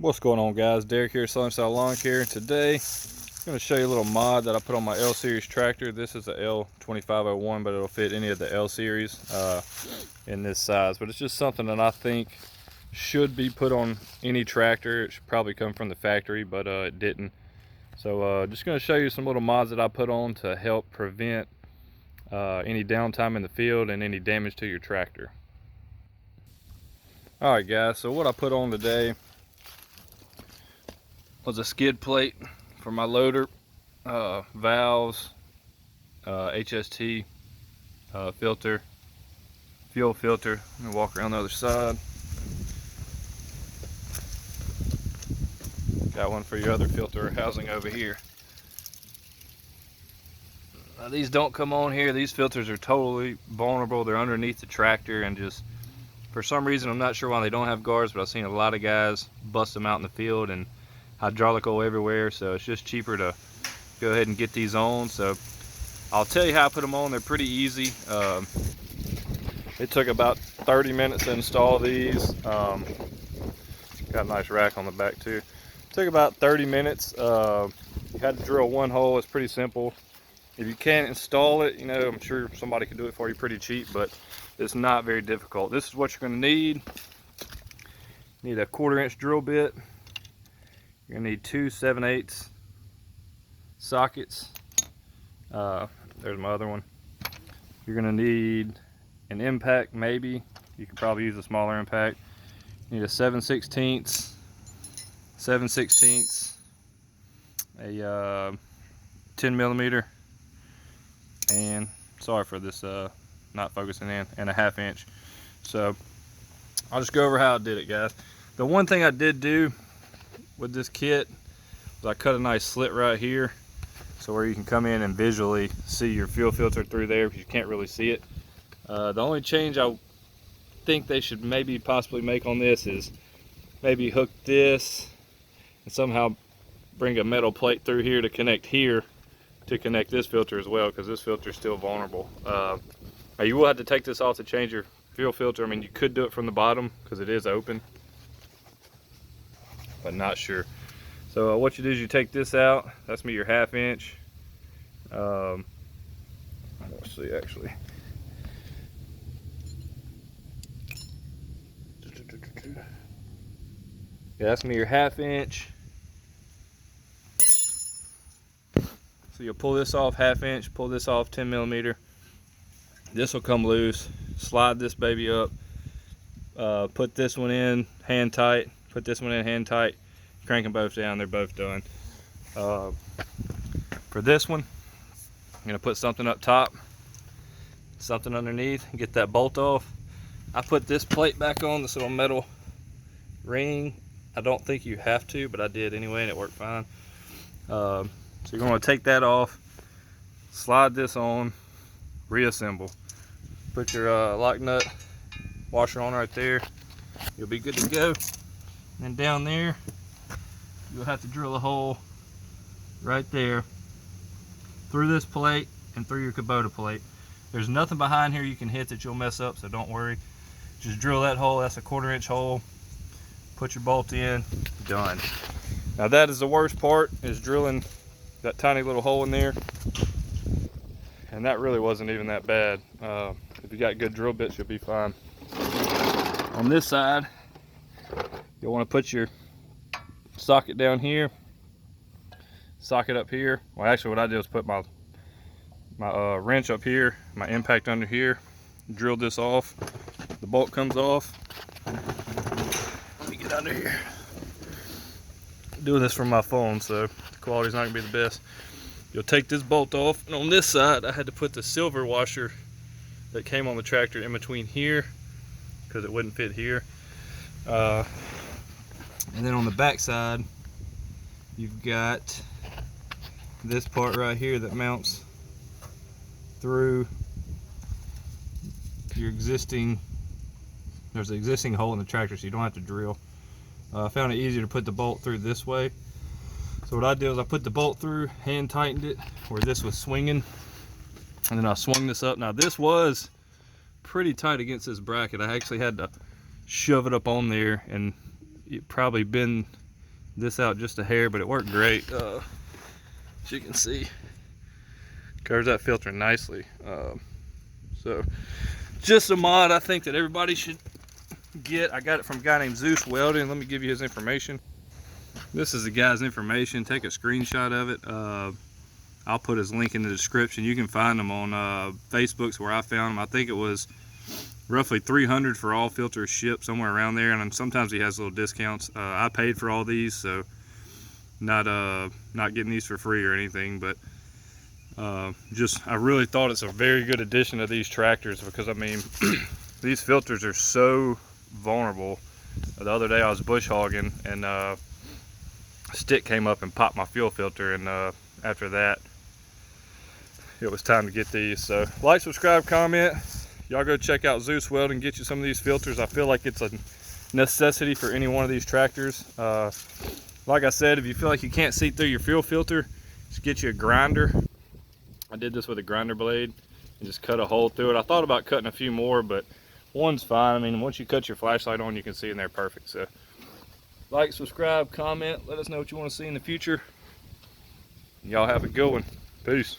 What's going on, guys? Derek here, Southern Lawn Care. Today I'm going to show you a little mod that I put on my L series tractor. This is a L2501, but it'll fit any of the L series in this size, but it's just something that I think should be put on any tractor. It should probably come from the factory, but it didn't. So just going to show you some little mods that I put on to help prevent any downtime in the field and any damage to your tractor. Alright guys, so what I put on today was a skid plate for my loader, valves, HST filter, fuel filter. I'm gonna walk around the other side. Got one for your other filter housing over here. Now, these don't come on here. These filters are totally vulnerable. They're underneath the tractor, and just for some reason, I'm not sure why they don't have guards, but I've seen a lot of guys bust them out in the field and hydraulic oil everywhere, so it's just cheaper to go ahead and get these on. So I'll tell you how I put them on. They're pretty easy. It took about 30 minutes to install these. Got a nice rack on the back too. It took about 30 minutes. You had to drill one hole. It's pretty simple. If you can't install it, you know, I'm sure somebody can do it for you pretty cheap, but it's not very difficult. This is what you're going to need. You need a 1/4 inch drill bit. You're gonna need 2 7/8 sockets. There's my other one. You're gonna need an impact, maybe. You could probably use a smaller impact. You need a 7/16, a 10 millimeter, and sorry for this not focusing in, and a 1/2 inch. So I'll just go over how I did it, guys. The one thing I did do with this kit is I cut a nice slit right here, so where you can come in and visually see your fuel filter through there, because you can't really see it. The only change I think they should maybe possibly make on this is maybe hook this and somehow bring a metal plate through here to connect this filter as well, because this filter is still vulnerable. Now you will have to take this off to change your fuel filter. I mean, you could do it from the bottom because it is open, but not sure. So what you do is you take this out. That's me, your 1/2 inch. Let's see, actually. Yeah, that's me, your 1/2 inch. So you'll pull this off 1/2 inch, pull this off 10 millimeter. This will come loose. Slide this baby up. Put this one in hand tight. Put this one in hand tight, crank them both down, they're both done. For this one, I'm gonna put something up top, something underneath, and get that bolt off. I put this plate back on, this little metal ring. I don't think you have to, but I did anyway, and it worked fine. So you're gonna take that off, slide this on, reassemble. Put your lock nut washer on right there. You'll be good to go. And down there, you'll have to drill a hole right there through this plate and through your Kubota plate. There's nothing behind here you can hit that you'll mess up, so don't worry. Just drill that hole. That's a 1/4 inch hole. Put your bolt in, done. Now that is the worst part, is drilling that tiny little hole in there. And that really wasn't even that bad. If you got good drill bits, you'll be fine. On this side, you'll want to put your socket down here, socket up here. Well, actually what I did was put my wrench up here, my impact under here, drilled this off. The bolt comes off. Let me get under here. I'm doing this from my phone, so the quality's not gonna be the best. You'll take this bolt off, and on this side I had to put the silver washer that came on the tractor in between here because it wouldn't fit here. And then on the back side, you've got this part right here that mounts through your existing, there's an existing hole in the tractor, so you don't have to drill. I found it easier to put the bolt through this way. So what I did was I put the bolt through, hand tightened it where this was swinging, and then I swung this up. Now this was pretty tight against this bracket. I actually had to shove it up on there, and it probably been this out just a hair, but it worked great. As you can see, covers that filter nicely. So just a mod I think that everybody should get. I got it from a guy named Zeus Welding. Let me give you his information. This is the guy's information. Take a screenshot of it. I'll put his link in the description. You can find him on Facebook's where I found him. I think it was roughly $300 for all filters shipped, somewhere around there. And sometimes he has little discounts. I paid for all these, so not getting these for free or anything. But I really thought it's a very good addition to these tractors, because I mean these filters are so vulnerable. The other day I was bush hogging and a stick came up and popped my fuel filter, and after that it was time to get these. So like, subscribe, comment. Y'all go check out Zeus Welding, get you some of these filters. I feel like it's a necessity for any one of these tractors. Like I said, if you feel like you can't see through your fuel filter, just get you a grinder. I did this with a grinder blade and just cut a hole through it. I thought about cutting a few more, but one's fine. I mean, once you cut your flashlight on, you can see in there perfect. So like, subscribe, comment, let us know what you want to see in the future. Y'all have a good one. Peace.